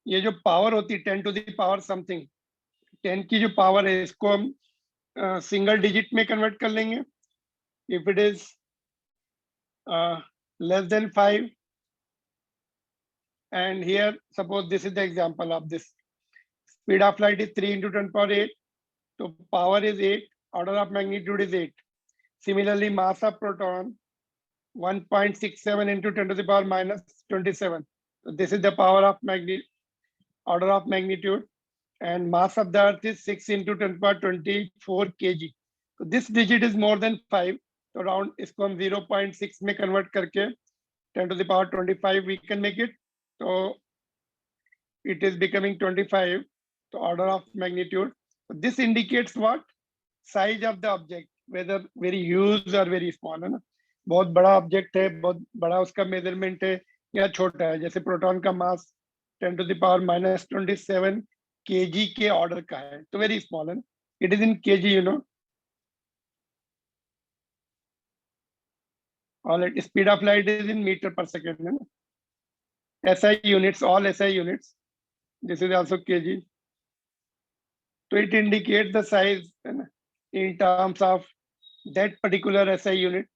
ये जो पावर होती है 10 टू द पावर समथिंग, 10 की जो पावर है इसको हम सिंगल डिजिट में कन्वर्ट कर लेंगे. If it is less than 5, and here suppose this is the example of this. Speed of light is 3 into 10 power 8, so power is 8, order of magnitude is 8. Similarly, mass of proton 1.67 into 10 to the power minus 27. So this is the power of order of magnitude, and mass of the earth is 6 into 10 to the power 24 kg. So this digit is more than 5, so around इसको हम 0.6 में convert करके 10 to the power 25 we can make it. So it is becoming 25, so order of magnitude. So this indicates what? Size of the object, whether very huge or very small, है ना. बहुत बड़ा object है, बहुत बड़ा उसका measurement है, या छोटा है. जैसे प्रोटॉन का mass 10 to the power minus 27 kg के ऑर्डर का है, तो वेरी स्मॉल है ना. It is in kg, you know. All right, speed of light is in meter per second, है ना. SI units, all SI units. This is also kg. So it indicates the size in terms of that particular SI unit.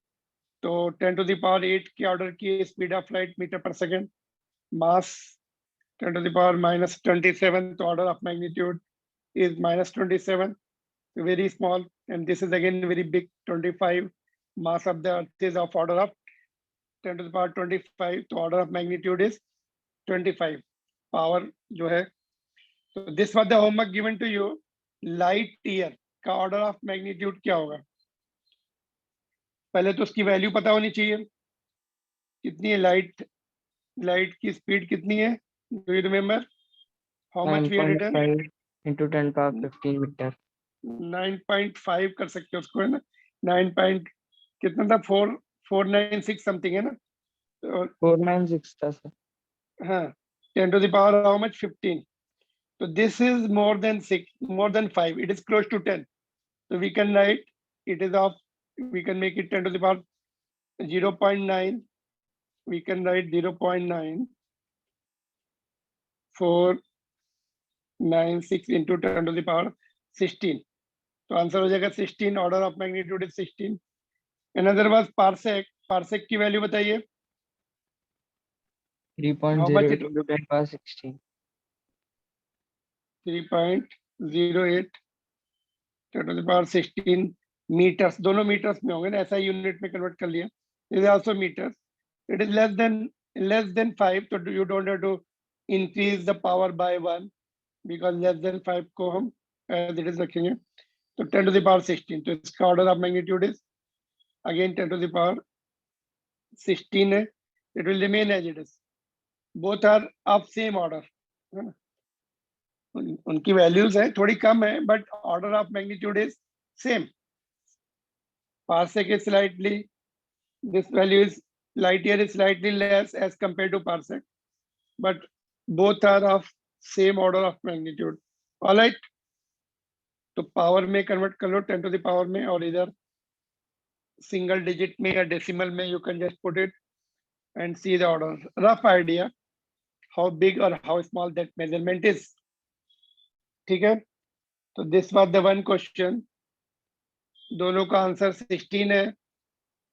So 10 to the power 8 के order की speed of light meter per second, mass 10 to the power minus 27, so order of magnitude is minus 27, very small, and this is again very big, 25. Mass of the earth is of order of 10 to the power 25, so order of magnitude is 25. Power जो है, so this was the homework given to you. Light year का order of magnitude क्या होगा? पहले तो उसकी value पता होनी चाहिए. कितनी है लाइट की स्पीड कितनी है? Do you remember how much we had written? 9.5 into 10 power 15 metre. 9.5 कर सकते हो उसको, है ना. 9. कितना था? 496 समथिंग, है ना. 496 था सर. हाँ, 10 to the power how much? 15. So this is more than 6, more than 5. It is close to 10. So we can write it is of, we can make it 10 to the power 0.9. We can write 0.9 496 into 10 to the power 16. तो answer हो जाएगा 16. Order of magnitude is 16. Another was parsec. Parsec की value बताइए. 3.08 into 10 power 16. 3.08 10 to the power 16 metres. दोनों metres में होंगे ना, ऐसा यूनिट में कन्वर्ट कर लिया. Is also metres. It is less than 5, तो you don't have to increase the power by 1, because less than 5 को हम एज इट इज रखेंगे. तो 10 to the power 16, तो इसका order of magnitude is again 10 to the power 16 है. It will remain as it is. Both are of same order, है ना. उनकी वैल्यूज है थोड़ी कम है, but order of magnitude is same. Parsec is slightly, this value is light year is slightly less as compared to parsec, but both are of same order of magnitude. All right, तो power में convert कर लो 10 to the power में, और इधर single digit में या decimal में you can just put it and see the order. Rough idea how big or how small that measurement is. ठीक है. तो this was the one question. दोनों का आंसर 16 है.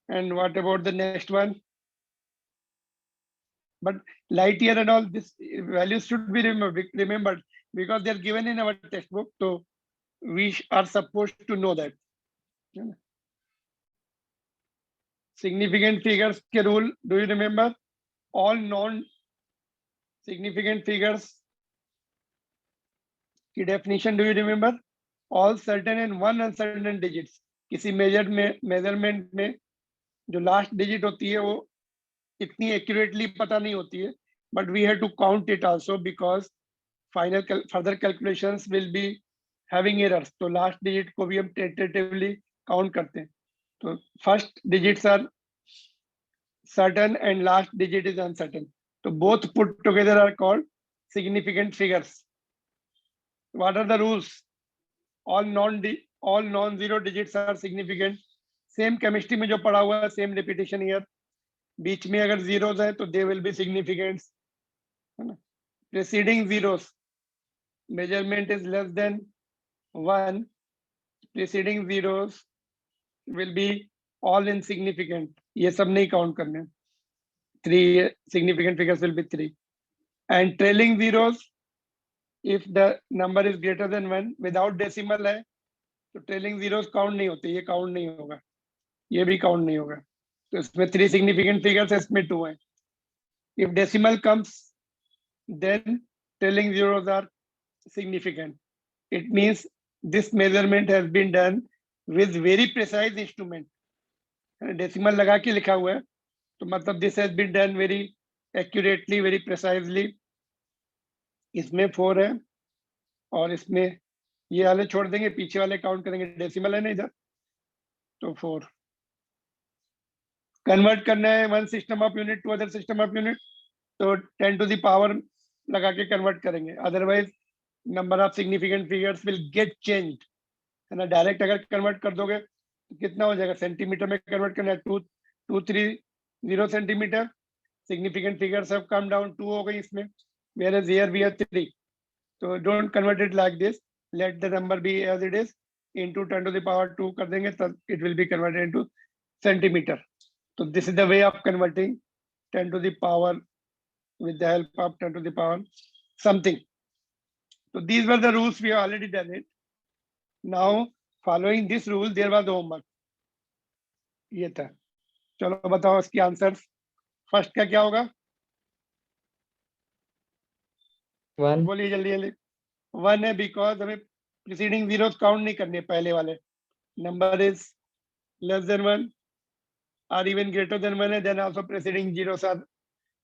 And what about the next one? But light year and all this values should be remembered because they are given in our textbook, so we are supposed to know that. Significant figures के rule, do you remember? All non-significant figures की definition, do you remember? All certain and one uncertain digits. किसी measurement में जो last digit होती है वो इतनी accurately पता नहीं होती है, but we have to count it also because final further calculations will be having errors. तो लास्ट डिजिट को भी हम टेंटेटिवली काउंट करते हैं. तो first digits are certain and last digit is uncertain. तो both put together are called significant figures. What are the rules? All non zero digits are significant. Same chemistry में जो पढ़ा हुआ है, सेम रिपीटेशन हियर. बीच में अगर zeros है तो दे विल बी सिग्निफिकेंट, है ना. preceding zeros measurement is less than 1, preceding zeros will be all insignificant. ये सब नहीं count करने. 3 significant figures will be 3. And trailing zeros, if the number is greater than 1 without decimal है, तो trailing zeros count नहीं होते, ये count नहीं होगा, ये भी count नहीं होगा. तो इसमें 3 significant figures है, इसमें 2 हैं. If decimal comes, then trailing zeros are significant. It means this measurement has been done with very precise instrument. Decimal लगा के लिखा हुआ है, तो मतलब this has been done very accurately, very precisely. इसमें 4 है और इसमें ये वाले छोड़ देंगे, पीछे वाले काउंट करेंगे, डेसिमल है ना इधर, तो 4. कन्वर्ट करना है one system of unit to other system of unit, तो 10 to the power लगा के कन्वर्ट करेंगे. Otherwise number of significant figures will get changed, है ना. डायरेक्ट अगर कन्वर्ट कर दोगे तो कितना हो जाएगा, सेंटीमीटर में कन्वर्ट करना है, 230 centimetre. Significant figures have come down, 2 हो गई इसमें, whereas here we have 3. So don't convert it like this, let the number be as it is, into 10 to the power 2 कर देंगे, तब it will be converted into centimeter. So this is the way of converting 10 to the power with the help of 10 to the power something. So these were the rules, we have already done it. Now following this rule there was homework. ये था. चलो बताओ इसकी answers. First का क्या होगा, 1. बोलिए जल्दी जल्दी. 1 है बिकॉज हमें प्रीसीडिंग जीरोस काउंट नहीं करने, पहले वाले number is less then 1 or even greater than 1 है, then also preceding zeros are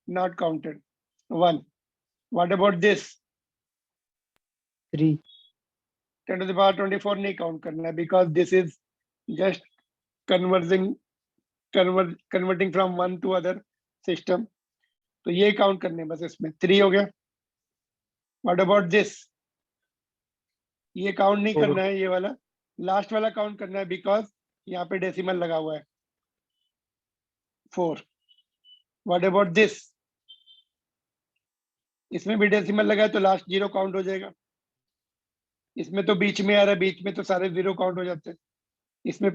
not counted. 1. What about this? 3. 10 to the power 24 नहीं count करना है, because this is just converting from one to other system. तो ये count करने हैं बस इसमें. 3 हो गया. What about this? ये count नहीं 4. करना है, ये वाला लास्ट वाला count करना है, because यहाँ पे डेसिमल लगा हुआ है. 4. What about this? इसमें भी डेसिमल लगा है तो लास्ट 0 काउंट हो जाएगा. इसमें तो बीच में आ रहा है, बीच में तो सारे 0 काउंट हो जाते हैं. इसमें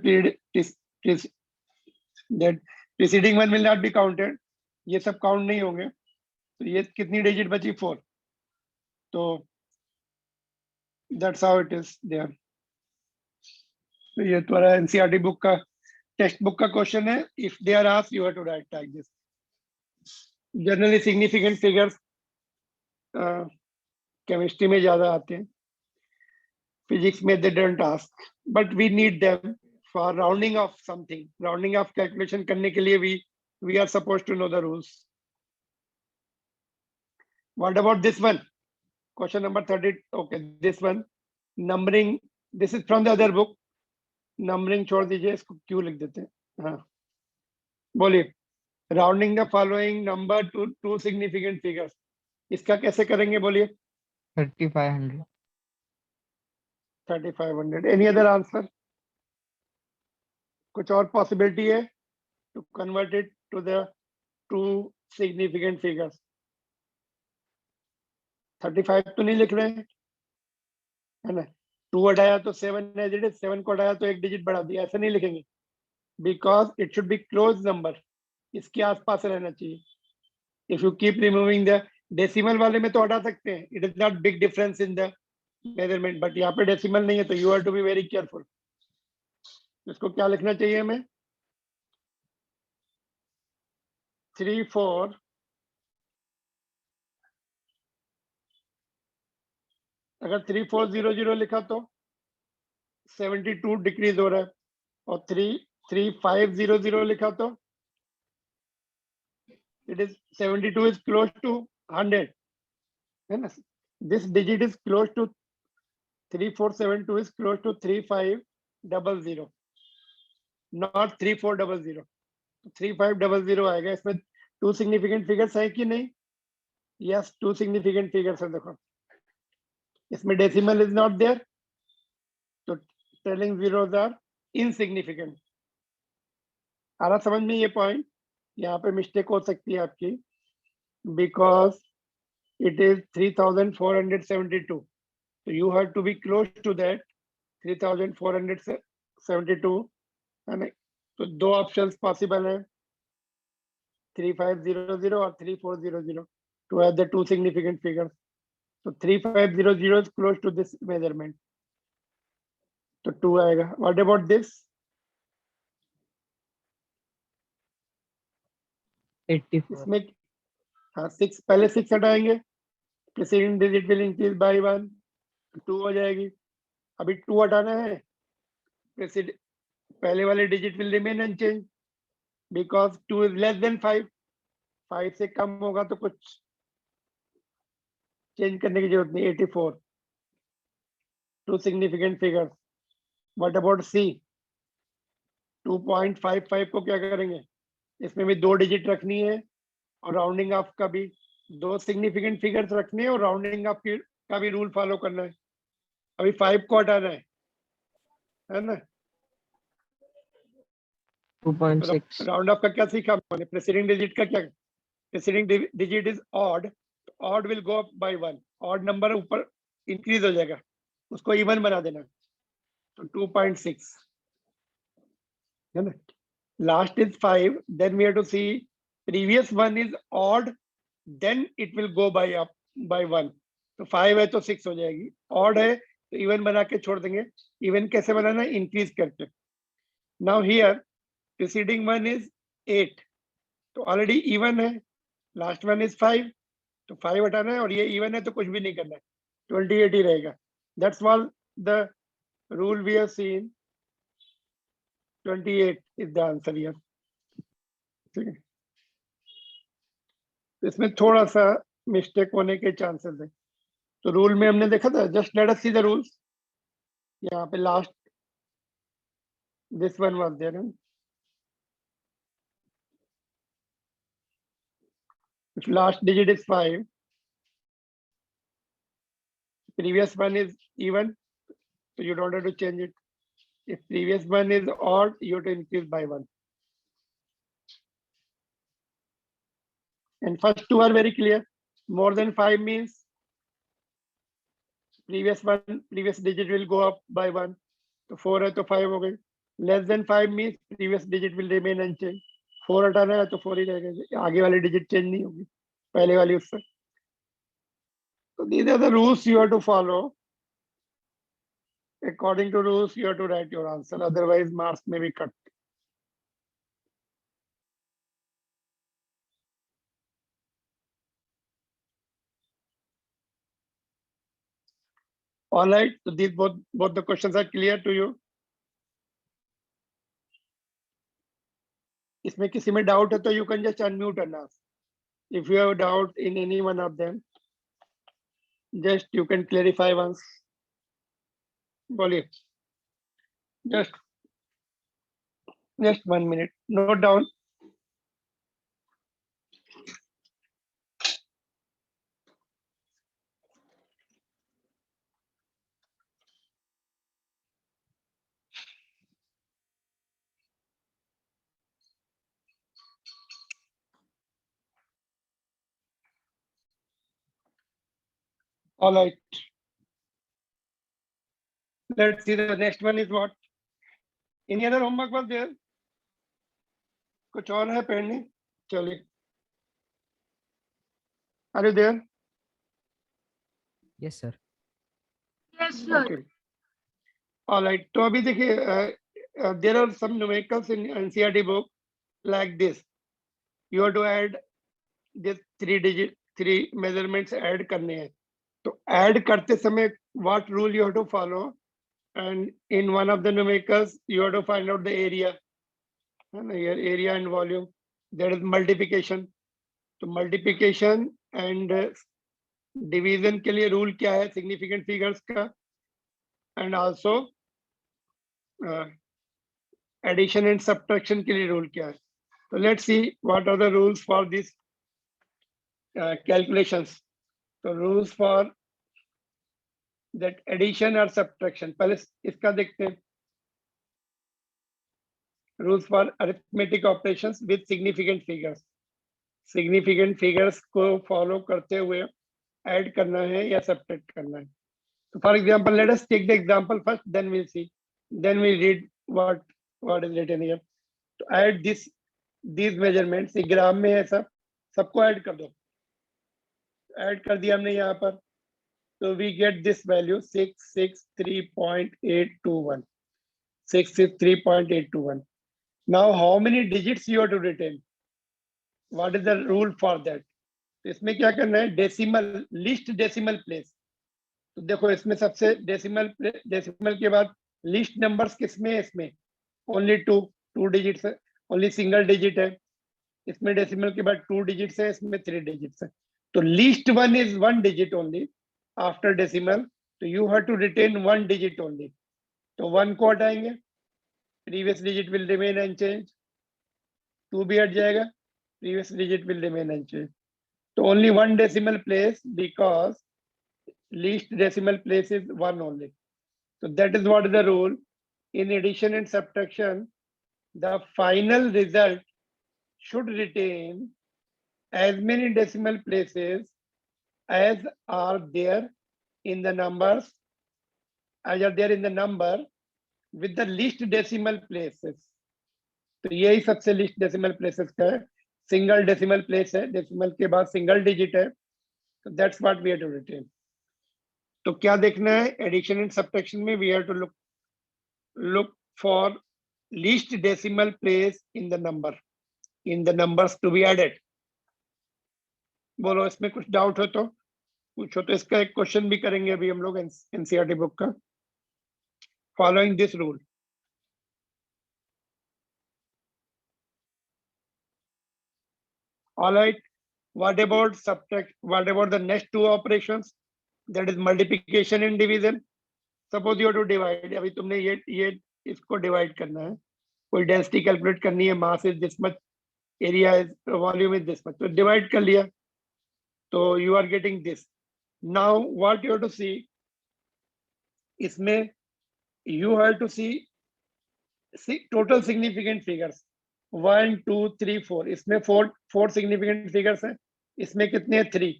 preceding 1 will not be counted, ये सब काउंट नहीं होंगे. तो ये कितनी डिजिट बची, 4. तो that's how it is there. तो ये तुम्हारा एनसीईआरटी बुक का, टेक्स्ट बुक का क्वेश्चन है. If they are asked you have to write like this. Generally significant figures chemistry में ज्यादा आते हैं, फिजिक्स में they don't ask, but we need them for rounding off something. Rounding off calculation करने के लिए we are supposed to know the rules. What about this one, question number 30. Okay, this one numbering, this is from the other book. Numbering छोड़ दीजिए, इसको क्यों लिख देते हैं. हाँ बोलिए. Rounding the following number two 2 significant figures, इसका कैसे करेंगे बोलिए. 3500. 3500. एनी अदर आंसर, कुछ और पॉसिबिलिटी है to convert it to the 2 significant figures. 35 तो नहीं लिख रहे हैं, है ना. 2 हटाया तो 7 है, 7 को हटाया तो 1 डिजिट बढ़ा दिया, ऐसे नहीं लिखेंगे, because it should be close number, इसके आसपास रहना चाहिए. If you keep removing the decimal वाले में तो हटा सकते हैं, it is not big difference in the measurement, but यहाँ पे डेसिमल नहीं है, तो you have to be very careful. इसको क्या लिखना चाहिए हमें, 3 4 अगर 3400 लिखा तो 72 डिक्रीज हो रहा है, और 3500 लिखा तो it is 72 is close to 100, है ना. This digit is close to 3472 is close to 3500, not 3400. 3500 आएगा. इसमें 2 सिग्निफिकेंट फिगर्स है कि नहीं. यस, 2 सिग्निफिकेंट फिगर्स है. देखो इसमें डेसिमल इज नॉट देयर, तो ट्रेलिंग जीरोस आर इनसिग्निफिकेंट. आ रहा समझ में ये पॉइंट. यहाँ पे मिस्टेक हो सकती है आपकी, because it is 3472. So you have to be close to that 3472, है ना? तो दो ऑप्शंस पॉसिबल है, 3500 और 3400 to have the two significant figures. So 3500 is close to this measurement. तो 2 आएगा. What about this? 84. इसमें हाँ 6, पहले 6 हटाएंगे, preceding digit will increase by 1, 2 हो जाएगी. अभी 2 हटाना है, पहले वाले digit will remain unchange because 2 is less than 5. 5 से कम होगा तो कुछ चेंज करने की जरूरत नहीं. 84, two significant figures. What about C? 2.55 को क्या करेंगे? इसमें भी 2 डिजिट रखनी है और राउंडिंग ऑफ का भी 2 सिग्निफिकेंट फिगर्स रखने हैं और राउंडिंग ऑफ का भी रूल फॉलो करना है. अभी 5 को हटाना है ना? 2.6. राउंड ऑफ का क्या सीखा हमने? प्रीसीडिंग डिजिट का क्या? Preceding digit is odd, odd will go up by 1. Odd number ऊपर इंक्रीज हो जाएगा, उसको इवन बना देना. तो 2.6 है ना? Last is 5, then we have to see previous one is odd, then it will go by up by 1. तो 5 है तो 6 हो जाएगी. ऑड है तो इवन बना के छोड़ देंगे. इवन कैसे बनाना है? इंक्रीज करके. Now here preceding one is 8, तो ऑलरेडी इवन है. लास्ट वन इज 5, तो 5 हटाना है और ये इवन है तो कुछ भी नहीं करना है, 28 ही रहेगा. That's all the rule we have seen. 28 is the answer here. ठीक है, इसमें थोड़ा सा मिस्टेक होने के चांसेस है. तो रूल में हमने देखा था, just let us see the rules. यहाँ पे last this one was there. If last digit is 5, previous one is even, so you don't have to change it. If previous one is odd, you have to increase by 1. And first two are very clear. More than 5 means previous digit will go up by 1. So 4 है तो 5 हो गई. Less than 5 means previous digit will remain unchanged. 4 हटाना है तो 4 ही रहेगा, आगे वाली digit change नहीं होगी पहले वाली उससे. So these are the rules you have to follow. According to rules, you have to write your answer. Otherwise, marks may be cut. All right. So these both the questions are clear to you. इसमें किसी में doubt है तो you can just unmute and ask. If you have doubt in any one of them, just you can clarify once. बोलिए. Just 1 minute. Note down. All right. Let's see, the next one is what? Any other homework was there? कुछ और है पढ़ने? चलिए. Are you there? Yes, sir. Yes, sir. Okay. All right. तो अभी देखिए, there are some numericals in NCERT book like this. You have to add this 3 measurements add करने हैं. तो add करते समय what rule you have to follow? And in one of the numericals, you have to find out the area. Here, area and volume. That is multiplication. तो multiplication and division के लिए rule क्या है? Significant figures का. And also addition and subtraction के लिए rule क्या है? So let's see what are the rules for these calculations. So rules for that addition or subtraction. पहले इसका देखते हैं. Rules for arithmetic operations with significant figures. Significant figures को follow करते हुए ऐड करना है या सब्ट्रैक्ट करना है. So for example, let us take the example first, then we'll see. Then we'll read what is written here. To add these measurements, ये ग्राम में है सब, सबको ऐड कर दो. ऐड कर दिया हमने यहाँ पर. So we get this value 663.821. 663.821. Now how many digits you have to retain? What is the rule for that? इसमें क्या करना है? Decimal, list decimal place. तो देखो इसमें सबसे डेसिमल के बाद लिस्ट नंबर्स किसमें है? इसमें ओनली टू डिजिट्स है, ओनली सिंगल डिजिट है. इसमें डेसिमल के बाद 2 डिजिट्स है, इसमें 3 डिजिट्स है. तो list one is 1 digit only after decimal. तो you have to retain 1 digit only. तो 1 को हटाएंगे, previous digit will remain unchange. 2 भी हट जाएगा, previous digit will remain unchange. तो only 1 decimal place because least decimal place is 1 only. So that is what is the rule. In addition and subtraction, the final result should retain as many decimal places as are there in the numbers, as are there in the number with the least decimal places. तो यही सबसे least decimal places का है. Single decimal place है, decimal के बाद single digit है. So that's what we have to retain. तो क्या देखना है? एडिशन एंड सब्ट्रैक्शन में we have to look for least decimal place in the numbers to be added. बोलो इसमें कुछ डाउट हो तो पूछो. तो इसका एक क्वेश्चन भी करेंगे अभी हम लोग एनसीईआरटी बुक का, following this rule. Alright, what about subtract, what about the next two operations, that is multiplication and division. Suppose you have to divide. अभी तुमने ये इसको डिवाइड करना है, कोई डेंसिटी कैलकुलेट करनी है, mass is this much, area is, volume is this much. तो डिवाइड कर लिया, तो you are getting this. Now what you have to see, इसमें you have to see total significant figures 1 2 3 4. इसमें फोर सिग्निफिकेंट फिगर्स हैं. इसमें कितने हैं? 3.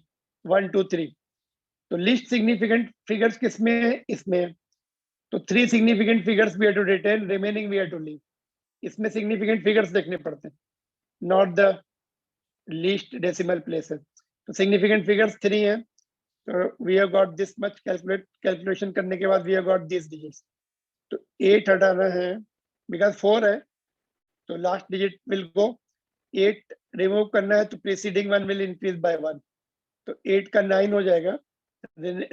1 2 3. तो लिस्ट सिग्निफिकेंट फिगर्स किसमें है? इसमें. तो 3 significant figures we have to retain, remaining we have to leave. इसमें सिग्निफिकेंट फिगर्स देखने पड़ते हैं, not the least decimal places. तो सिग्निफिकेंट फिगर्स 3 हैं. तो we have got this much. Calculation करने के बाद we have got this digits. तो 8 हटाना है बिकॉज 4 है, तो last digit will go. 8 remove करना है, तो preceding one will increase by 1. तो 8 का 9 हो जाएगा.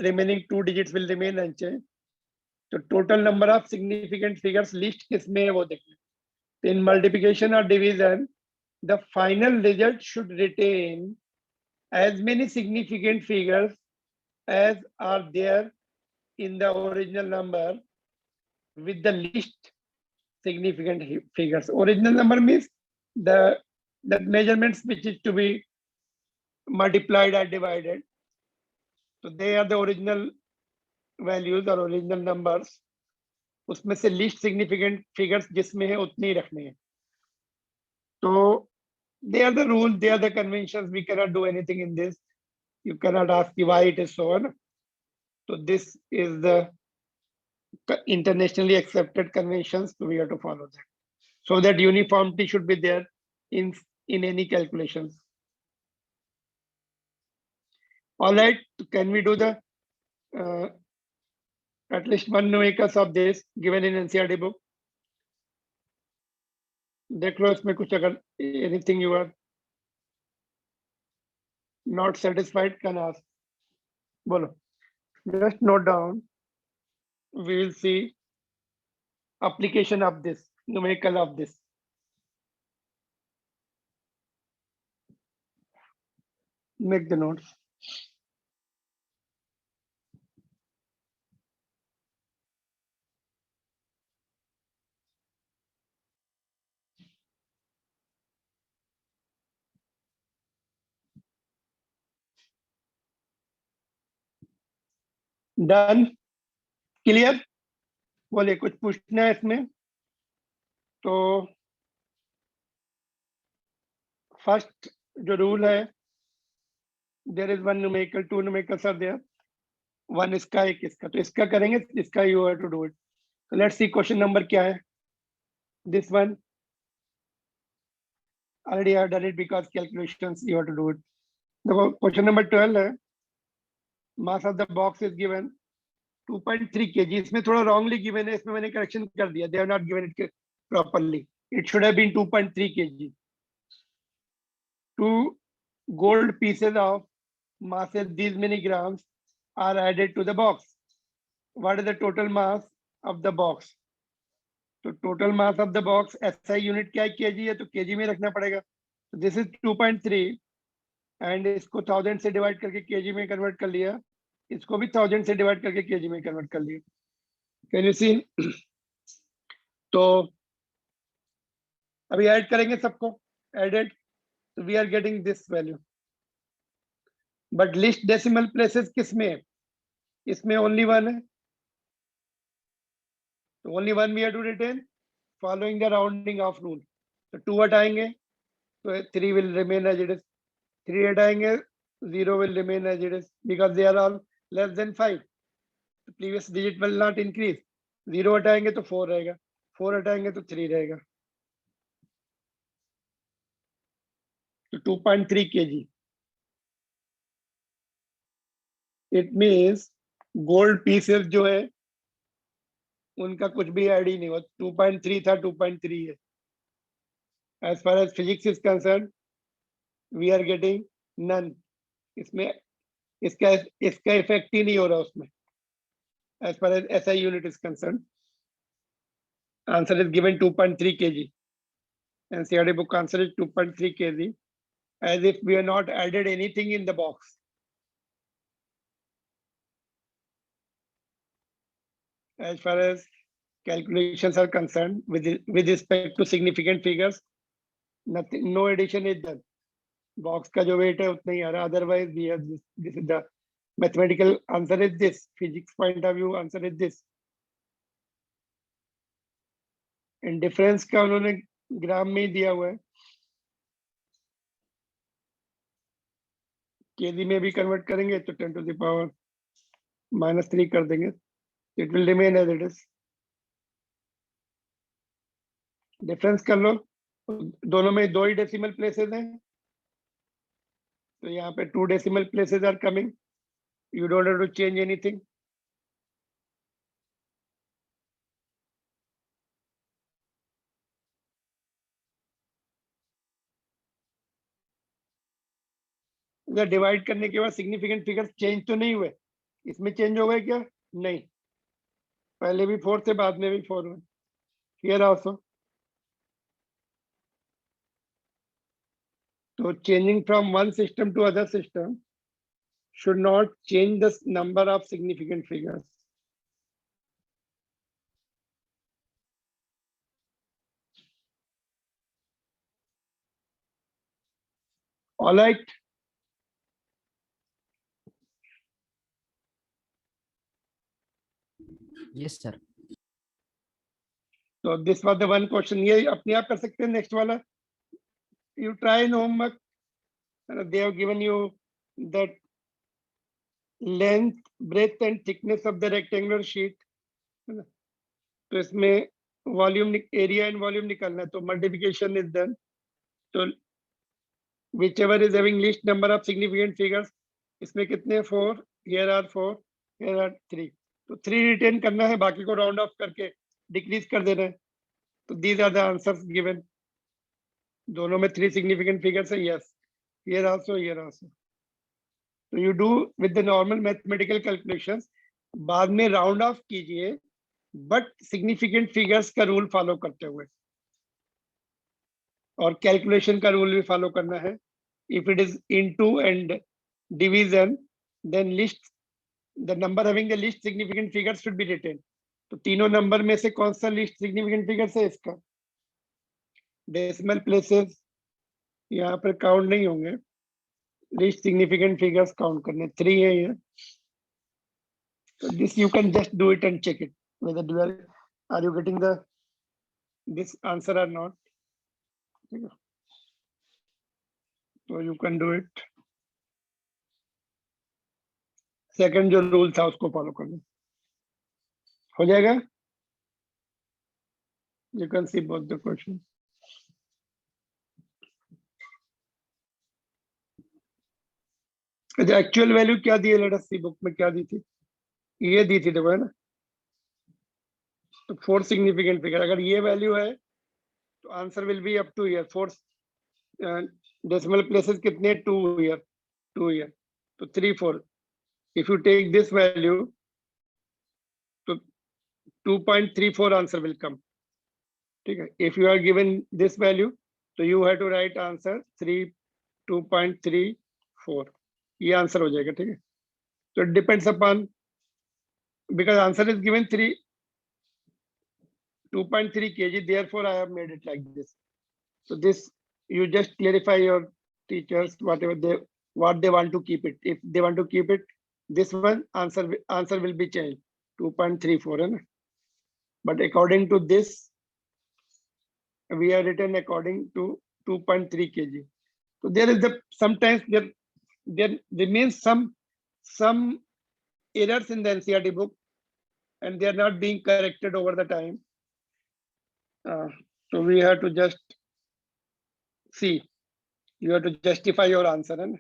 Remaining 2 digits will remain unchanged. तो total number of significant figures list किसमें है वो देखना. In multiplication or division, the final result should retain as many significant figures as are there in the original number with the least significant figures. Original number means the measurements which is to be multiplied or divided. तो they are the original values और original numbers. उसमें से least significant figures जिसमें है उतने ही रखने हैं. तो they are the rules, they are the conventions. We cannot do anything in this. You cannot ask why it is so. So this is the internationally accepted conventions. So we have to follow that. So that uniformity should be there in any calculations. All right, can we do the at least one numericals of this given in NCERT book? देख लो इसमें कुछ, अगर anything you are not satisfied can ask. बोलो. Just note down. We will see application of this, numerical of this. Make the notes. Done, clear. बोले कुछ पूछना है इसमें? तो फर्स्ट जो रूल है, there is one numerical, two numericals are there, one इसका एक इसका, तो इसका करेंगे, इसका you have to do it. So let's see question number क्या है. This one already I have done it because calculations you have to do it. The question number 12 है, mass of the box is given 2.3 kg. इसमें थोड़ा wrongly given है, इसमें मैंने correction कर दिया. They have not given it properly. It should have been 2.3 kg. Two gold pieces of masses these many grams are added to the box. What is the total mass of the box? तो total mass of the box SI unit क्या है, kg है, तो kg में रखना पड़ेगा. So this is 2.3 and इसको 1000 से डिवाइड करके kg में कन्वर्ट कर लिया, इसको भी 1000 से डिवाइड करके kg में कन्वर्ट कर लिया. Can you see? तो अभी ऐड करेंगे सबको, added, so we are getting this value. But least decimal places किसमें है? इसमें only one है. So only one we have to retain following the rounding off rule. So 2 हटाएंगे तो 3 will remain as it is. 3 हटाएंगे 0 will remain as it is because they are all less than 5. The previous digit will not increase. 0 हटाएंगे तो 4 रहेगा, 4 हटाएंगे तो 3 रहेगा. तो 2.3 kg. It means gold pieces जो है उनका कुछ भी ऐड ही नहीं हुआ. 2.3 था, 2.3 है. As far as physics is concerned, we are getting none. इसमें इसका इफेक्ट ही नहीं हो रहा उसमें. As far as SI unit is concerned, answer is given 2.3 kg. NCERT book answer is 2.3 kg, as if we have not added anything in the box. As far as calculations are concerned, with respect to significant figures, nothing, no addition is done. Box का जो weight है उतना ही आ रहा. Otherwise, we have this is the mathematical answer is this. Physics point of view answer is this. And difference का उन्होंने ग्राम में ही दिया हुआ है. केजी में भी कन्वर्ट करेंगे तो 10 to the power -3 कर देंगे. It will remain as it is. Difference कर लो, दोनों में 2 ही डेसिमल प्लेसेस हैं, तो यहाँ पे 2 decimal places are coming. You don't have to change anything. Divide करने के बाद सिग्निफिकेंट फिगर्स चेंज तो नहीं हुए, इसमें चेंज हो गए क्या? नहीं, पहले भी 4 थे, बाद में भी 4 हुए. Here also. तो changing from one system to other system should not change the number of significant figures. All right. Yes, sir. So this was the one question. ये अपने आप कर सकते हैं. Next वाला, you try in homework. They have given you that length, breadth and thickness of the rectangular sheet. तो इसमें volume area and volume निकालना है, तो मल्टीप्लिकेशन इज डन. तो whichever is having least number of significant figures, इसमें कितने 4, here are 4, here are 3. तो 3 retain करना है, बाकी को राउंड ऑफ करके डिक्रीज कर देना है. तो these are the answers given. दोनों में 3 significant figures है. Yes, here also, here also. So you do with the normal mathematical calculations. बाद में राउंड ऑफ कीजिए, बट सिग्निफिकेंट फिगर्स का रूल फॉलो करते हुए, और कैलकुलेशन का रूल भी फॉलो करना है. If it is into and division, then least the number having the least significant figures should be retain. तो तीनों नंबर में से कौन सा लिस्ट सिग्निफिकेंट फिगर्स है? इसका. डेसिमल प्लेसेस यहाँ पर काउंट नहीं होंगे, लिस्ट सिग्निफिकेंट फिगर्स काउंट करने. 3 है ये. So this you can just do it and check it whether are you getting this answer or not. So you can do it. Second जो rule था उसको फॉलो करना। हो जाएगा? You can C both the question. अच्छा, actual value क्या दी है? Late us सी book में क्या दी थी। ये दी थी, देखो, है ना। तो 4 सिग्निफिकेंट फिगर, अगर ये वैल्यू है तो answer will be up to year. 4 decimal places कितने? 2 ईयर, 2 ईयर, तो 3 4। If you take this value तो 2.34 आंसर विल कम। ठीक है, if you are given this value तो you have to write answer 2.34, ये आंसर हो जाएगा। ठीक है, तो it depends upon, because answer is given 2.3 kg, therefore I have made it like this. So this, you just clarify your teachers whatever what they want to keep it. If they want to keep it this one, answer will be changed 2.34, है ना? But according to this, we are written according to 2.3 kg. So there is the sometimes there remains some errors in the NCERT book, and they are not being corrected over the time. So we have to just see. You have to justify your answer, है ना?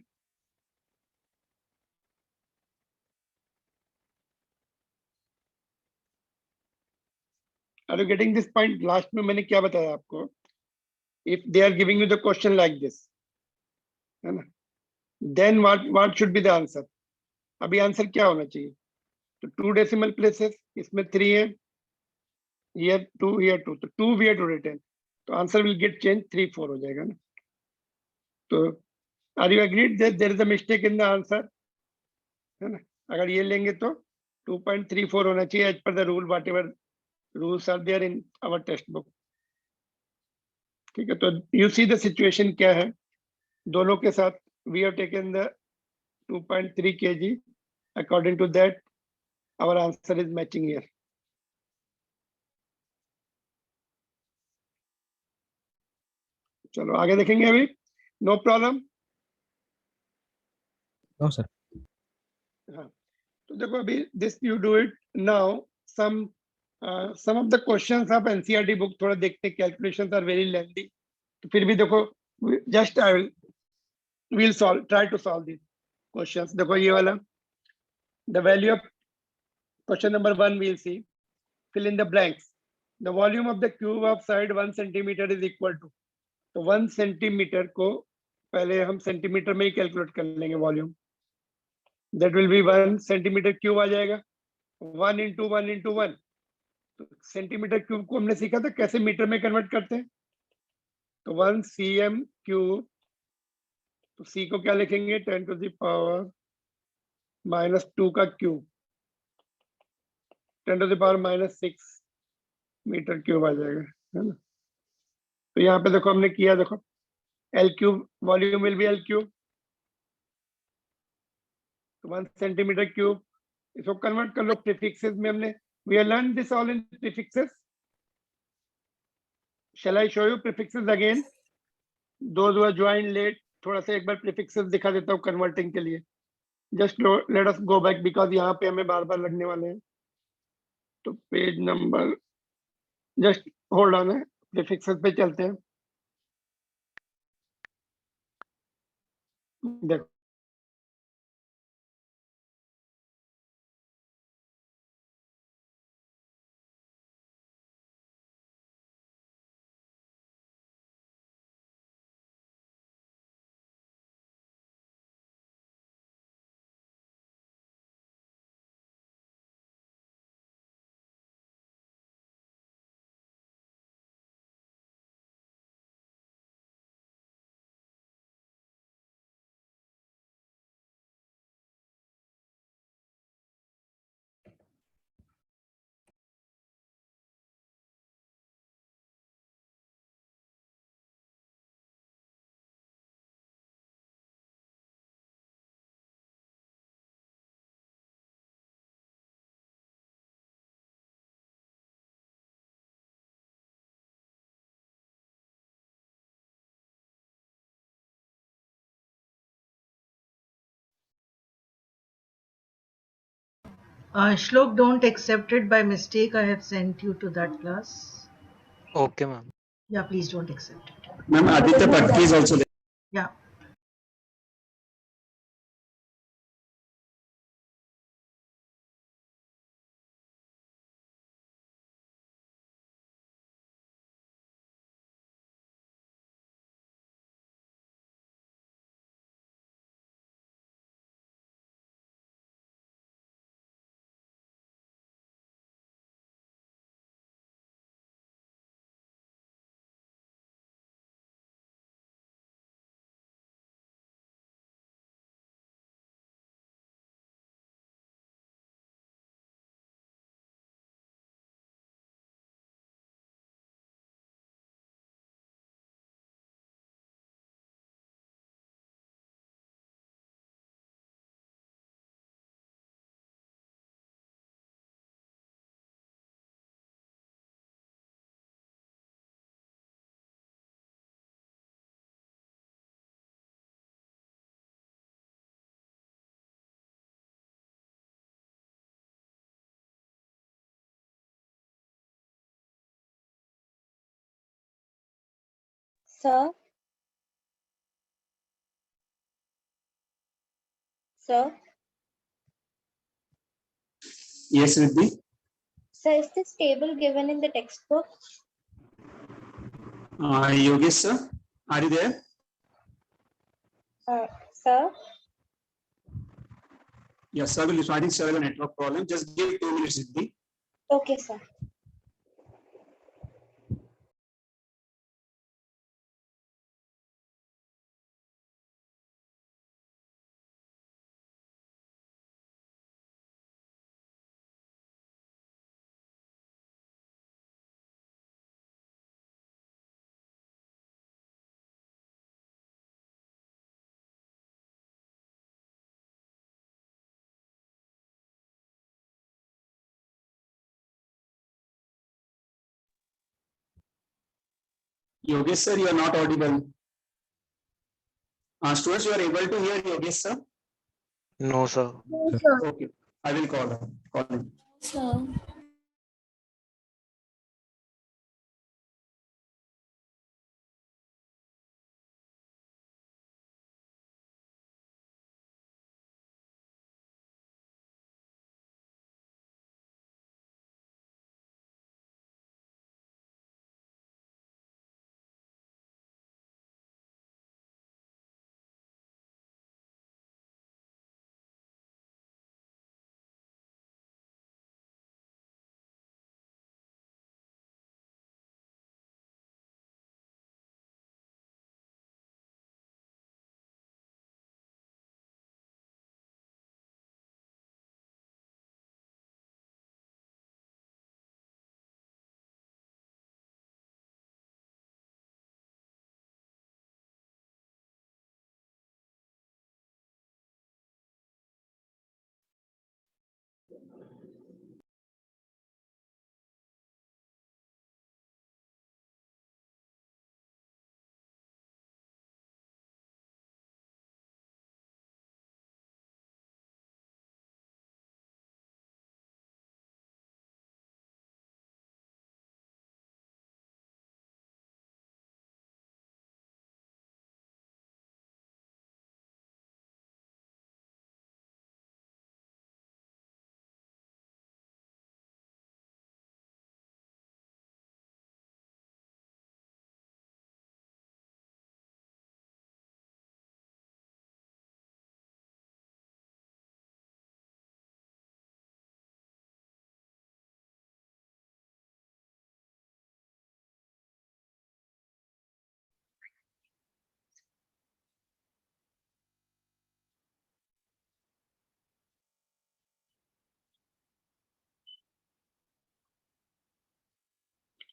Are you getting this point? Last में मैंने क्या बताया आपको? If they are giving you the question like this, है ना, then what should be the answer? अभी आंसर क्या होना चाहिए? तो 2 डेसिमल प्लेसेस, इसमें 3 है, here 2, here 2, तो 2 we have to retain, तो आंसर will get changed 3 4 हो जाएगा ना। तो are you agreed that there is a mistake in the answer, है ना? अगर ये लेंगे तो 2.34 होना चाहिए as per the rule, whatever rules are there in our textbook। ठीक है, तो you see the situation क्या है दोनों के साथ। we have taken the 2.3 kg, according to that our answer is matching here। चलो आगे देखेंगे अभी। No problem. No sir. हाँ, तो देखो अभी this you do it now. some of the questions of NCERT book थोड़ा देखते, calculations are very lengthy, तो फिर भी देखो just I will try to solve these questions। देखो ये वाला, the value of question number 1 we'll see, fill in the blanks। the volume of the cube of side 1 centimeter is equal to, तो 1 centimetre को पहले हम centimetre में ही calculate कर लेंगे volume. That will be 1 centimetre cube आ जाएगा, 1 into 1 into 1। तो सेंटीमीटर क्यूब को हमने सीखा था कैसे मीटर में कन्वर्ट करते हैं। तो 1 cm क्यूब, तो सी को क्या लिखेंगे? 10 टू द पावर -2 का cube, 10 to the power -6 metre cube आ जाएगा, है ना। तो यहाँ पे देखो हमने किया, देखो L cube, volume will be L cube, 1 centimetre cube. इसको कन्वर्ट कर लो प्रीफिक्सेस में। हमने we have learn this all in prefixes. Shall I show you prefixes again? Those who have joined late, थोड़ा सा एक बार प्रीफिक्सेस दिखा देता हूँ कन्वर्टिंग के लिए। Just let us go back, because यहाँ पे हमें बार बार लगने वाले हैं। तो page number, just hold on है, प्रीफिक्सेस पे चलते हैं। देखो Shlok, don't accept it by mistake. I have sent you to that class. Okay, ma'am. Yeah, please don't accept it. Ma'am, Aditya Patki is also there. Yeah. Sir, sir, Yes, Riddhi. sir, is this table given in the textbook? Yogesh sir, are you there? Sir, Yes, sir. Will I think sir have a network problem? Just give 2 minutes, Riddhi. okay, sir. Yogesh sir, you are not audible. Students, you are able to hear Yogesh sir? No, sir. No, sir. Okay, I will call him. Call him. Sir.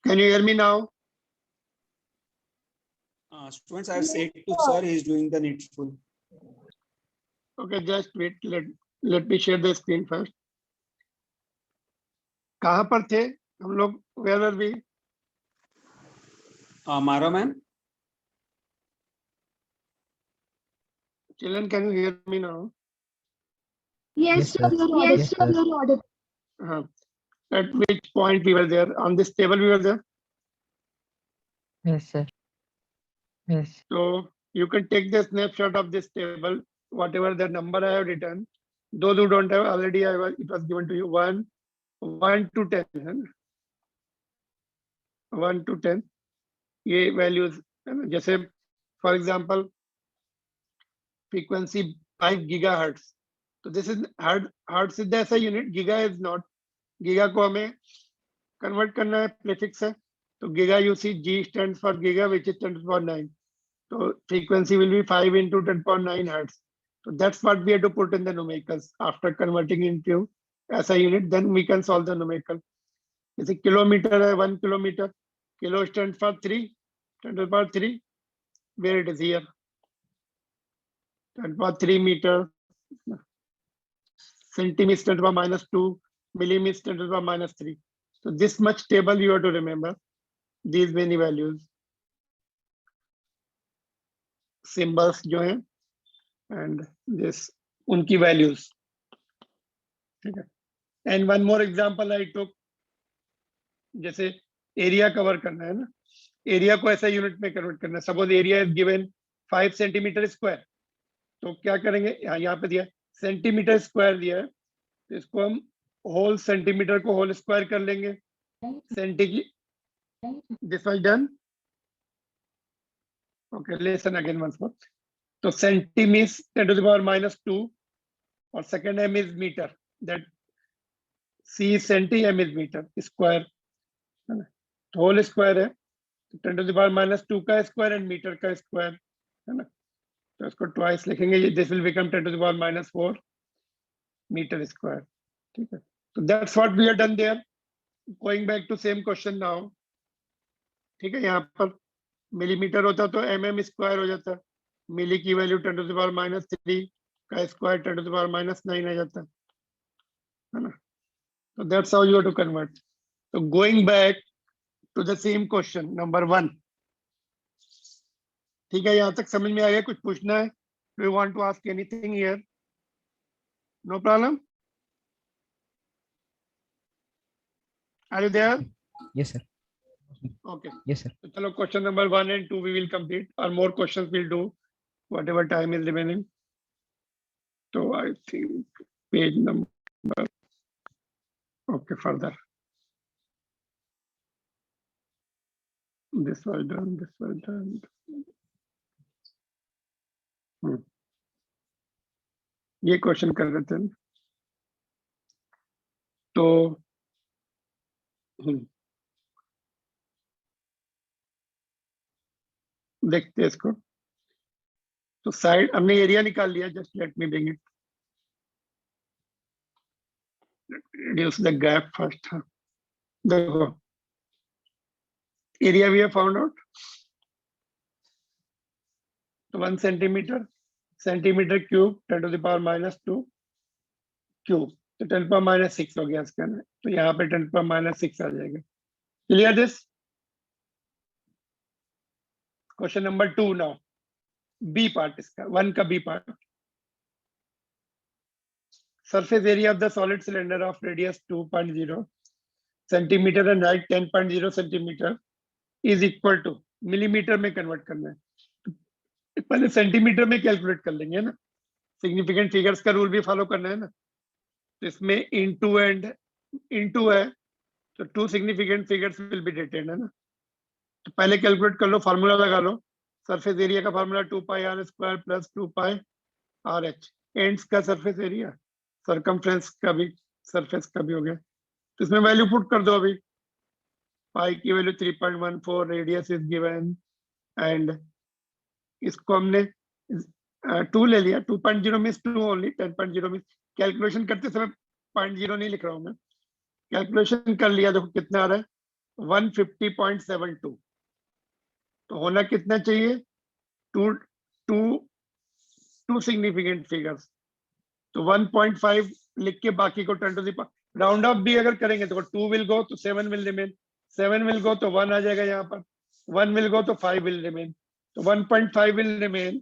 Can you hear me now? Students, I have said to sir, he is doing the needful. Okay, just wait. Let me share the screen first. कहाँ पर थे हम लोग? Where were we? Mara ma'am, Children, can you hear me now? Yes, sir. Yes, sir. You're audible. At which point we were there? On this table we were there. Yes, sir. Yes. So you can take the snapshot of this table, whatever the number I have written. Those who don't have already, it was given to you 1 to 10. 1 to 10 ये values जैसे for example frequency 5 gigahertz. तो this is hertz is ऐसा unit, giga is not. giga को हमें convert करना है prefix है. तो giga you see G stands for giga, which is 10⁹. So frequency will be 5 into 10⁹ hertz. So that's what we have to put in the numericals after converting into SI unit. Then we can solve the numerical. जैसे kilometre है 1 kilometer. Kilo stands for 3, 10⁻3. Where it is here. 10⁻3 meter. Centimeter stands for -2. Millimeter stands for -3. So this much table you have to remember. These many values. Symbols जो हैं and this उनकी values. ठीक है. And one more example I took. जैसे area cover करना है ना. Area को ऐसा unit में convert करना है. Suppose area is given 5 centimeter square. तो क्या करेंगे? यहाँ पे दिया centimeter square दिया है. तो इसको हम whole centimeter को whole square कर लेंगे. Centi की. This was done. Okay, listen again once more. So centim is 10⁻⁻2 or second m is meter. That C is centi, m is meter square. Whole square है 10⁻⁻2 का square and meter का square है ना. तो इसको twice लिखेंगे. This will become 10⁻⁻4 meter square. ठीक है. So that's what we have done there. Going back to same question now. ठीक है. यहाँ पर मिलीमीटर होता तो mm स्क्वायर हो जाता. मिली की वैल्यू 10⁻³ का स्क्वायर 10⁻⁹ आ जाता है ना. So that's how you have to convert. So going back to the same question number 1. ठीक है. यहाँ तक समझ में आ गया? कुछ पूछना है? Do you want to ask anything here? No problem. Are you there? Yes, sir. Okay. Yes, sir. So chalo, question number 1 and 2 we will complete, or more questions we'll do whatever time is remaining. So I think page number. Okay, further. This was done. This was done. ये question कर रहे थे तो देखते हैं इसको. तो side हमने एरिया निकाल लिया. Just let me bring it. reduce the gap first. देखो area we have found out. तो 1 सेंटीमीटर क्यूब 10⁻⁻2 क्यूब. तो 10⁻6 हो गया इसका ना. तो यहाँ पे 10⁻6 आ जाएगा. Clear this? Question number 2 now. B part इसका 1 का B part. Surface area of the solid cylinder of radius 2.0 centimeter and height 10.0 centimeter is equal to millimeter में convert करना है. पहले सेंटीमीटर में कैलकुलेट कर लेंगे ना. सिग्निफिकेंट फिगर्स का रूल भी फॉलो करना है ना. तो इसमें इनटू एंड इनटू है तो 2 significant figures will be retain है ना. तो पहले कैलकुलेट कर लो. फार्मूला लगा लो. सरफेस एरिया का formula 2πr² plus 2πrh. Ends का सरफेस एरिया, सरकमफ्रेंस का भी, सरफेस का भी हो गया. तो इसमें वैल्यू पुट कर दो. अभी पाई की value 3.14, radius is given and इसको हमने 2 ले लिया. 2.0 मीन्स 2 ओनली. 10.0 मीन्स कैलकुलेशन करते समय 0.0 नहीं लिख रहा हूं मैं. कैलकुलेशन कर लिया. देखो कितना आ रहा है 150.72. तो होना कितना चाहिए 2 सिग्निफिकेंट फिगर्स. तो 1.5 लिख के बाकी को 10 to the power round of भी अगर करेंगे तो 2 विल गो तो 7 विल रिमेन. 7 विल गो तो 1 आ जाएगा. यहाँ पर 1 विल गो तो 5 विल रिमेन. तो 1.5 will remain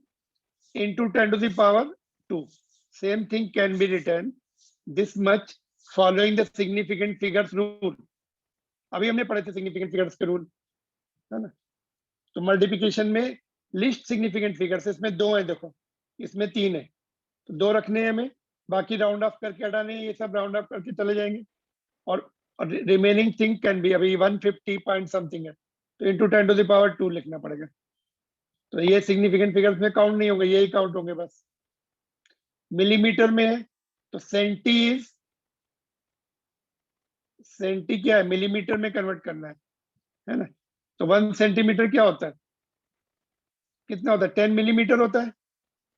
into 10 to the power 2. Same thing can be written this much following the significant figures rule. अभी हमने पढ़े थे significant figures के rule, है ना? तो मल्टीप्लिकेशन में लिस्ट सिग्निफिकेंट फिगर्स, इसमें 2 है, देखो इसमें 3 है, तो 2 रखने हैं हमें, बाकी राउंड ऑफ करके हटाने हैं, ये सब राउंड ऑफ करके चले जाएंगे, और रिमेनिंग थिंग कैन बी, अभी 150 पॉइंट समथिंग है, तो इंटू 10 टू द पावर 2 लिखना पड़ेगा। तो ये सिग्निफिकेंट फिगर्स में काउंट नहीं होंगे, यही काउंट होंगे बस। मिलीमीटर में है तो सेंटी क्या है, मिलीमीटर में कन्वर्ट करना है ना? तो 1 सेंटीमीटर क्या होता है, कितना होता है, 10 मिलीमीटर होता है।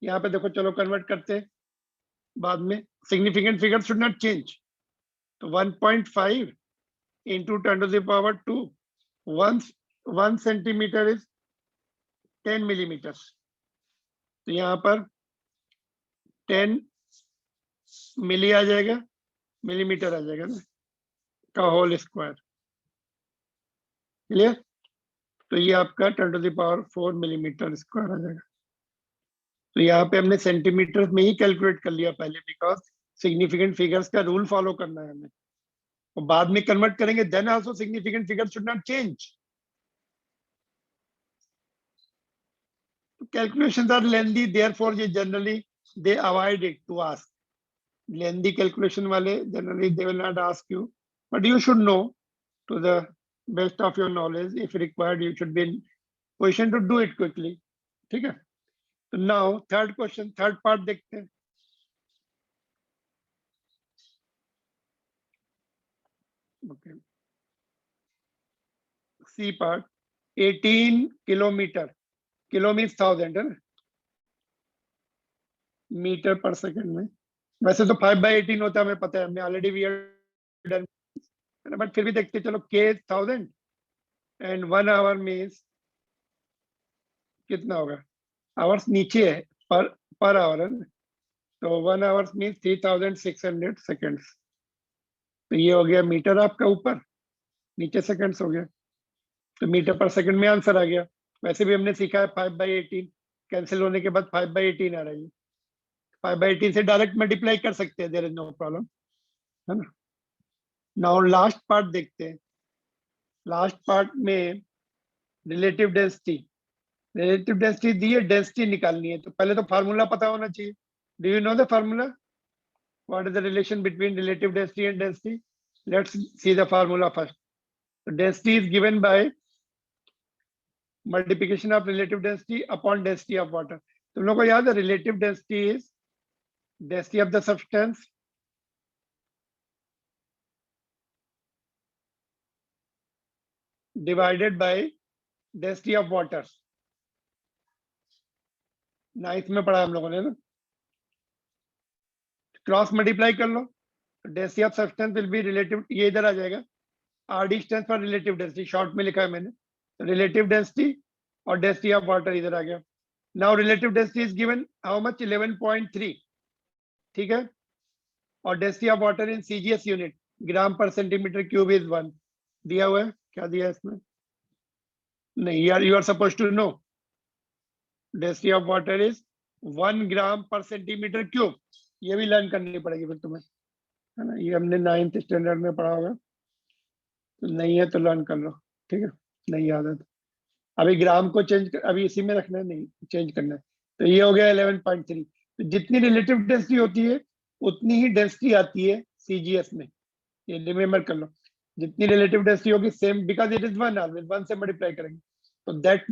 यहाँ पे देखो, चलो कन्वर्ट करते हैं बाद में, significant figure should not change. तो 1.5 into 10 to the power 2, 1 centimetre is 10 millimetre, तो यहाँ पर 10 मिली आ जाएगा, मिलीमीटर आ जाएगा ना, का होल स्क्वायर। क्लियर? तो ये आपका 10 to the power 4 millimetre square आ जाएगा। तो यहाँ पे हमने सेंटीमीटर में ही कैलकुलेट कर लिया पहले, बिकॉज सिग्निफिकेंट फिगर्स का रूल फॉलो करना है हमें, और बाद में कन्वर्ट करेंगे, then also significant figure should not change. Calculations are lengthy, therefore generally they avoid it to ask. Lengthy calculation wale generally they will not ask you, but you should know to the best of your knowledge. If required, you should be in position to do it quickly. ठीक है? So now third question, third part देखते हैं। Okay. C part, 18 kilometre, kilo means 1000 है ना, metre per second में। वैसे तो 5/18 होता है, हमें पता है, हमने ऑलरेडी वी डन, बट फिर भी देखते चलो, के 1000 एंड 1 आवर मीन्स कितना होगा, आवर्स नीचे है, पर आवर है ना, तो 1 आवर्स मीन्स 3600 सेकेंड्स। तो ये हो गया मीटर आपका ऊपर, नीचे सेकंड्स हो गया, तो मीटर पर सेकंड में आंसर आ गया। वैसे भी हमने सीखा है 5/18 कैंसिल होने के बाद 5/18 आ रही है, 5/18 से डायरेक्ट मल्टीप्लाई कर सकते हैं, देयर इज नो प्रॉब्लम, है ना। नाउ लास्ट पार्ट देखते हैं। लास्ट पार्ट में रिलेटिव डेंसिटी, रिलेटिव डेंसिटी दी है, डेंसिटी निकालनी है, तो पहले तो फार्मूला पता होना चाहिए। Do you know the formula? What is the relation between relative density and density? Let's see the formula first. Density is given by multiplication of relative density upon density of water. तुम लोगों को याद है, relative density is density of the substance divided by density of water. Ninth में पढ़ा हम लोगों ने ना, क्रॉस मल्टीप्लाई कर लो, density of substance will be relative, ये इधर आ जाएगा, R D stands for relative density, short में लिखा है मैंने, तो रिलेटिव डेंसिटी और डेंसिटी ऑफ वाटर इधर आ गया। Now relative density is given how much, 11.3, ठीक है, और density of water in CGS unit, gram per centimetre cube is 1 दिया हुआ है। क्या दिया है इसमें? नहीं, you are suppose to know density of water is 1 gram per centimetre cube. ये भी लर्न करनी पड़ेगी फिर तुम्हें, है ना, ये हमने 9th स्टैंडर्ड में पढ़ा होगा, तो नहीं है तो लर्न कर लो, ठीक है, नहीं याद है तो। अभी ग्राम को चेंज अभी इसी में रखना है, नहीं चेंज करना है। तो ये हो गया 11.3। तो जितनी रिलेटिव डेंसिटी होती है उतनी ही डेंसिटी आती है सीजीएस में, ये रिमेम्बर कर लो। जितनी रिलेटिव डेंसिटी होगी same, because it is 1 always, 1 से मल्टीप्लाई करेंगे, तो that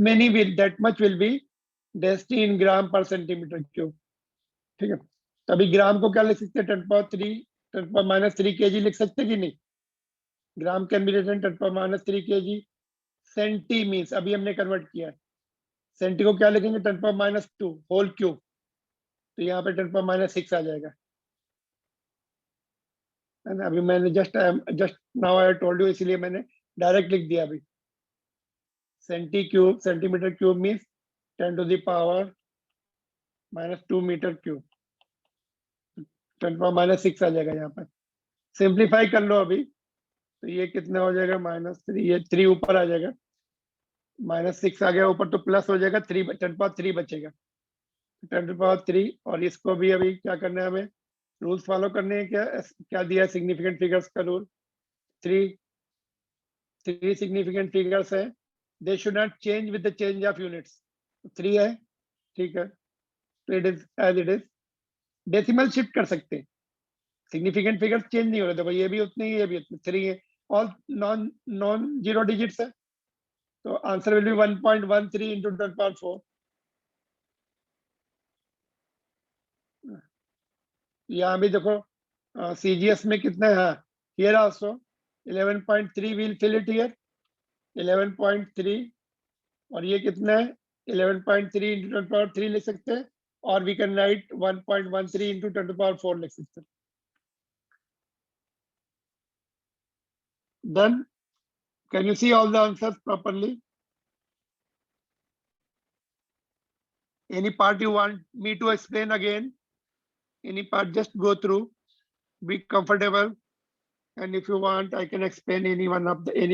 much will be density in gram per centimetre cube, ठीक है। तो अभी ग्राम को क्या लिख सकते हैं, 10⁻³ kg लिख सकते कि नहीं? Gram can be written 10⁻³ kg। Centi means अभी हमने कन्वर्ट किया है, सेंटी को क्या लिखेंगे, 10⁻² होल क्यूब, तो यहाँ पे 10⁻6 आ जाएगा, है ना। अभी मैंने just now I told you, इसलिए मैंने डायरेक्ट लिख दिया। अभी centimetre cube means 10⁻⁻² metre cube, 10⁻6 आ जाएगा यहाँ पर। सिंप्लीफाई कर लो अभी, तो ये कितना हो जाएगा, -3, ये 3 ऊपर आ जाएगा, -6 आ गया ऊपर, तो प्लस हो जाएगा 10⁻³ बचेगा, 10⁻³ और इसको भी अभी क्या करना है हमें, रूल्स फॉलो करने हैं। क्या क्या दिया है सिग्निफिकेंट फिगर्स का रूल? थ्री सिग्निफिकेंट फिगर्स है, they should not change with the change of units. 3 है, ठीक है, तो it is as it is. Decimal shift कर सकते हैं, सिग्निफिकेंट फिगर्स चेंज नहीं हो रहे। देखो ये भी उतने ही, ये भी उतने, 3 है, ऑल नॉन जीरो डिजिट्स है, तो आंसर विल बी 1.13 इंटू 10⁴। यहाँ भी देखो CGS में कितना है, here also 11.3 will fill it here 11.3, और ये कितना है 11.3 इंटू 10⁻³ लिख सकते हैं, और वी कैन राइट 1.13 इंटू 10⁴ लिख सकते हैं। Then can you see all the answers properly? Any part you want me to explain again? Any part, just go through, be comfortable, and if you want I can explain any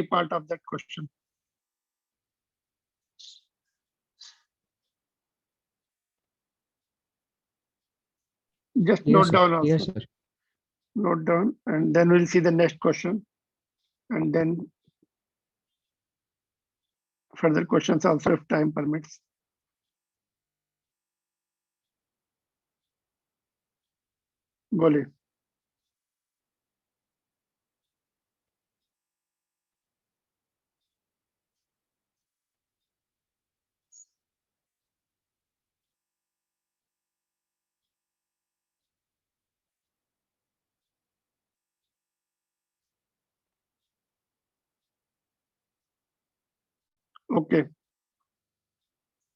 part of that question. Just Yes, note sir. down also. Yes, sir. Note down, and then we'll see the next question, and then further questions also if time permits. बोलिए। Okay.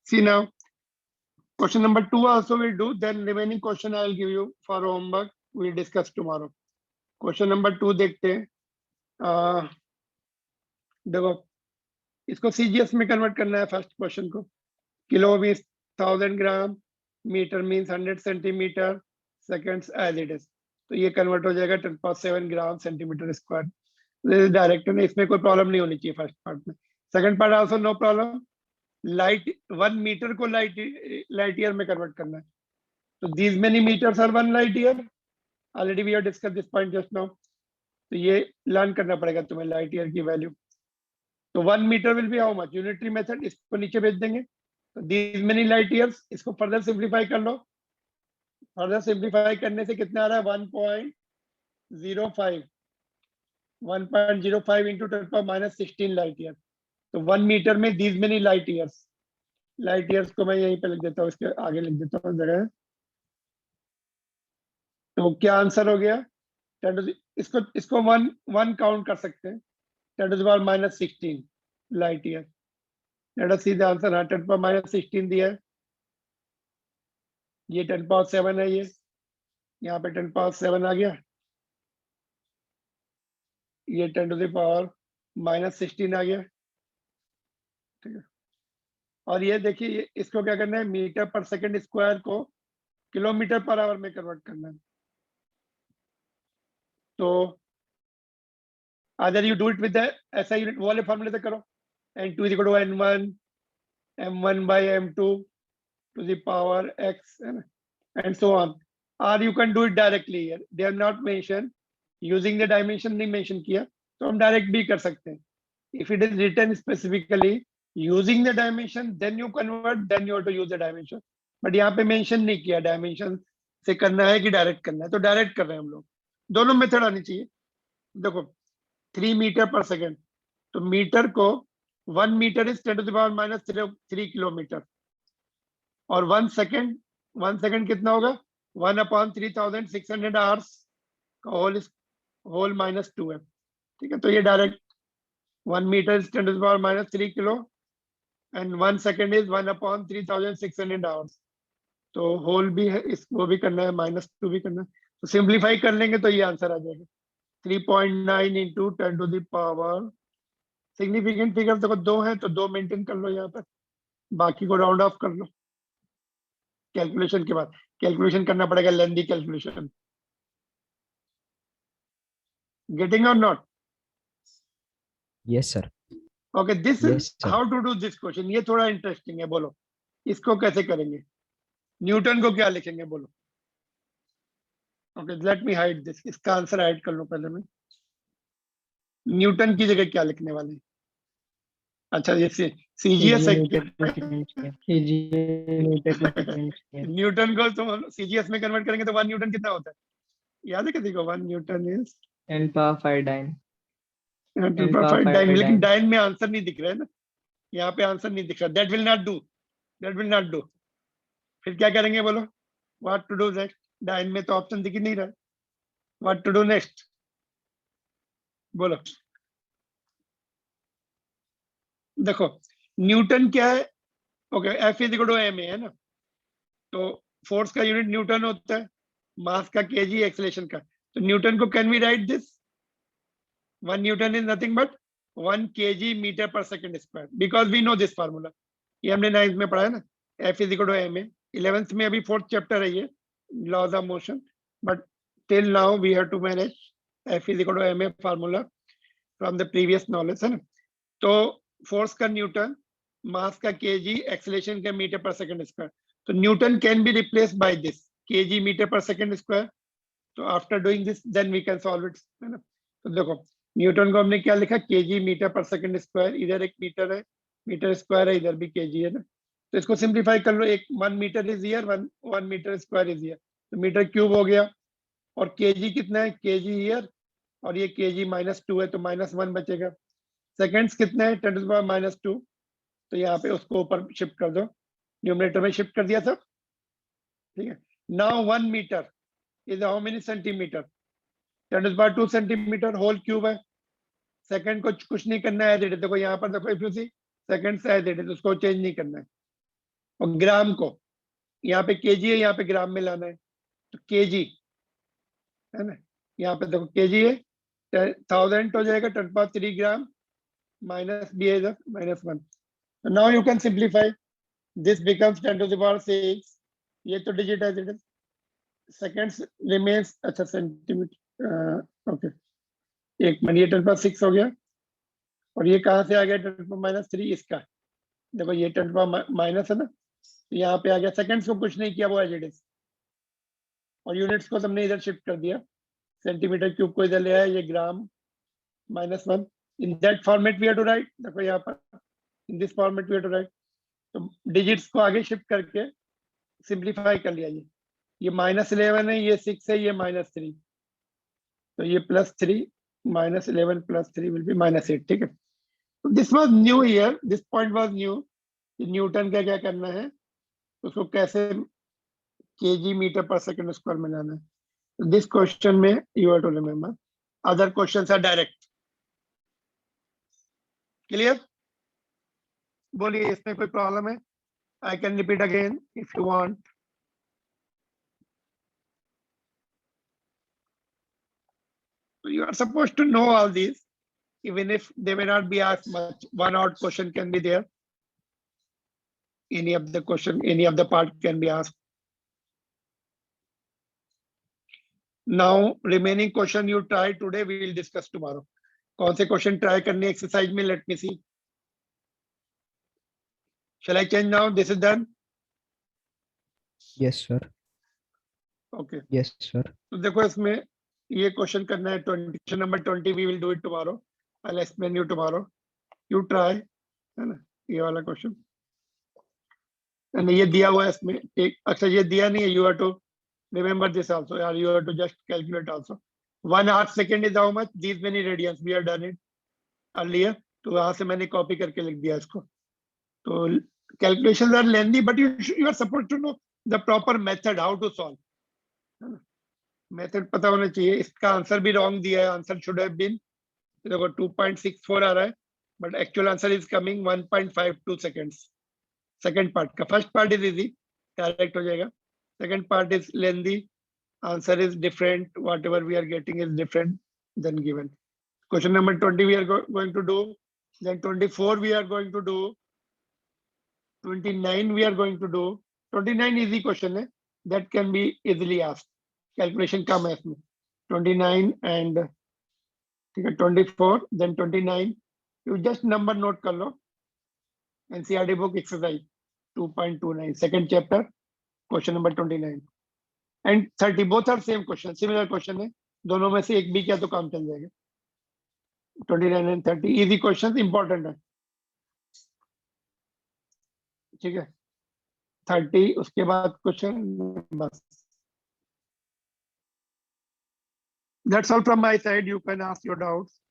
See now, question number 2 also we'll do, then remaining question I'll give you for homework, we'll discuss tomorrow. Question number 2 देखते हैं। देखो इसको CGS में convert करना है। First question को, kilo means 1000 ग्राम, metre means 100 centimetre, seconds as it is, तो ये कन्वर्ट हो जाएगा 10⁻7 ग्राम सेंटीमीटर स्क्वायर। डायरेक्ट है, इसमें कोई प्रॉब्लम नहीं होनी चाहिए फर्स्ट पार्ट में। Second part also no problem. Light 1 metre को लाइट ईयर में कन्वर्ट करना है, तो these many metres are 1 light year. Already we have discuss this point just now, तो ये लर्न करना पड़ेगा तुम्हें लाइट ईयर की वैल्यू। तो 1 metre will be how much, unitary method, इसको नीचे भेज देंगे। तो दीज मेनी लाइट ईयर्स, इसको फर्दर सिंप्लीफाई कर लो। फर्दर सिंप्लीफाई करने से कितना आ रहा है 1.05 इंटू 10⁻16 लाइट ईयर। तो 1 मीटर में दीज मेनी लाइट ईयर्स को मैं यहीं पे लिख देता हूँ, इसके आगे लिख देता हूँ जगह। तो क्या आंसर हो गया? इसको 1 काउंट कर सकते हैं, 10⁻16 light year. Late us see the answer. हाँ, 10⁻16 दिया है, ये 10⁻7 है, ये यहाँ पे 10⁻7 आ गया, ये 10⁻16 आ गया, ठीक है। और ये देखिए, इसको क्या करना है, मीटर पर सेकंड स्क्वायर को किलोमीटर पर आवर में कन्वर्ट करना है। तो other you do it with ऐसा यूनिट वाले फॉर्मूले से करो, n2 = n1 m1/m2 to the power x and so on, or you can do it directly here. They have not mentioned using the dimension, नहीं mention किया, तो हम direct भी कर सकते हैं। If it is written specifically using the dimension, then you convert, then you have to use the dimension. But यहाँ पे mention नहीं किया dimension से करना है कि डायरेक्ट करना है, तो डायरेक्ट कर रहे हैं हम लोग। दोनों मेथड आनी चाहिए। देखो 3 मीटर पर सेकेंड, तो मीटर को 1 मीटर इज 10⁻³ किलोमीटर, और 1 सेकेंड कितना होगा 1/3600 आवर्स का होल -2 है, ठीक है। तो ये direct 1 metre is 10⁻³ kilo and 1 second is 1/3600 hours, तो होल भी है, इसको भी करना है, -2 भी करना है। तो सिंप्लीफाई कर लेंगे तो ये आंसर आ जाएगा 3.9 इंटू 10⁻। सिग्निफिकेंट फिगर देखो 2 है, तो 2 मेंटेन कर लो यहाँ पर, बाकी को राउंड ऑफ कर लो। कैलकुलेशन के बाद कैलकुलेशन करना पड़ेगा, lengthy calculation. Getting or not? Yes, sir. Okay, this Yes, is sir. How to do this question. ये थोड़ा इंटरेस्टिंग है, बोलो इसको कैसे करेंगे। न्यूटन को क्या लिखेंगे, बोलो। Okay let me hide this, इसका आंसर हाइड कर लो पहले मैं। न्यूटन की जगह क्या लिखने वाले हैं? अच्छा ये सीजीएस है क्या? न्यूटन को तुम सीजीएस में कन्वर्ट करेंगे तो 1 न्यूटन कितना होता है? याद है किसी को? 1 newton is 10 power 5 dyne. 10 power five dyne, लेकिन dyne. डाइन में आंसर नहीं दिख रहा है ना, यहाँ पे आंसर नहीं दिख रहा। That will not do, that will not do. फिर क्या करेंगे बोलो? What to do next? Dyne में तो ऑप्शन दिख ही नहीं रहा है। व्हाट टू डू नेक्स्ट बोलो। देखो न्यूटन क्या है? Okay F is equal to M है ना, तो फोर्स का यूनिट न्यूटन होता है, मास का केजी, एक्सेलरेशन का। तो न्यूटन को can we write this? 1 newton is nothing but 1 kg metre per second square, because we know this formula. ये हमने 9th में पढ़ा है ना, F is equal to M A. 11th में अभी 4th चैप्टर है ये, laws of motion, but till now we have to manage F is equal to M A formula from the previous knowledge, है ना। तो फोर्स का Newton, mass का kg, acceleration का मीटर पर सेकंड स्क्वायर। तो newton can be replaced by this kg metre per second square. तो after doing this then we can solve it, है ना। तो देखो न्यूटन को हमने क्या लिखा? Kg metre per second square. इधर एक मीटर है, मीटर स्क्वायर है, इधर भी केजी है ना। तो इसको सिंप्लीफाई कर लो, एक 1 metre is here, 1 metre square is here, तो मीटर क्यूब हो गया। और केजी कितना है? केजी हियर, और ये केजी -2 है तो -1 बचेगा। सेकंड्स कितना है? 10 to the power -2, तो यहाँ पे उसको ऊपर शिफ्ट कर दो, न्यूमरेटर में शिफ्ट कर दिया सब, ठीक है। Now 1 metre is how many centimetre? 10 to the power 2 centimetre, whole cube है। सेकंड को कुछ नहीं करना है, देखो यहाँ पर देखो, if you see second as it is, उसको चेंज नहीं करना है। और ग्राम को, यहाँ पे केजी है, यहाँ पे ग्राम में लाना है, तो केजी है ना, यहाँ पे देखो केजी है, 1000 हो जाएगा, 10 power 3 ग्राम, माइनस बी है इधर -1। Now you can simplify, this becomes 10 to the power 6, ये तो digit as it is. Seconds remains, अच्छा सेंटीमीटर, ओके एक मिनट, ये 10 power 6 हो गया, और ये कहाँ से आ गया? 10 power -3 इसका, देखो ये 10 power माइनस है ना, तो यहाँ पे आ गया। सेकंड्स को कुछ नहीं किया, वो एज इट इज, और यूनिट्स को तुमने इधर शिफ्ट कर दिया, सेंटीमीटर क्यूब को इधर ले आया, ये gram -1। In that format we have to write, देखो यहाँ पर in this format we have to write. तो डिजिट्स को आगे शिफ्ट करके सिंप्लीफाई कर लिया। ये -11 है, ये 6 है, ये -3, तो ये +3, -11 + 3 विल बी -8, ठीक है। तो this was new here, this point was new, कि न्यूटन का क्या करना है, उसको कैसे kg metre per second square में लाना है। दिस क्वेश्चन में you have to remember, other questions are direct. Clear? बोलिए, इसमें कोई प्रॉब्लम है? I can repeat again if you want. You are supposed to know all these, even if they may not be asked much. One odd question can be there. Any of the question, any of the part can be asked. Now, remaining question you try today, we will discuss tomorrow. कौन से question try करने exercise में? Let me see. Shall I change now? This is done. Yes, sir. Okay. Yes, sir. तो देखो इसमें ये question करना है 20, question number 20 we will do it tomorrow. I'll explain you tomorrow. You try, है ना, ये वाला क्वेश्चन। ये दिया हुआ है इसमें एक, अच्छा ये दिया नहीं है, you have to remember this also, or you have to just calculate also. 1/2 second is how much? These many radians, we have done it earlier. तो वहां से मैंने कॉपी करके लिख दिया इसको। तो calculations are lengthy, but you are supposed to know the proper method how to solve. Method पता होना चाहिए। इसका आंसर भी रॉन्ग दिया है, आंसर शुड हैव बीन, देखो 2.64 आ रहा है, but actual answer is coming 1.52 seconds. Second part का, first part is easy, correct हो जाएगा। Second part is lengthy, answer is different, whatever we are getting is different than given. Question number 20 we are going to do, then 24 we are going to do, 29 we are going to do. 29 easy question है, that can be easily asked, calculation कम है इसमें। 29 and ठीक है 24, then 29, you just number note कर लो। NCERT book exercise 2.29 second chapter, question number 29। And 30 both are same question, similar question है, दोनों में से एक भी किया तो काम चल जाएगा। 29 एंड 30 इजी क्वेश्चन, इंपॉर्टेंट है, ठीक है। 30 उसके बाद क्वेश्चन, बस। That's all from my side. You can ask your doubts.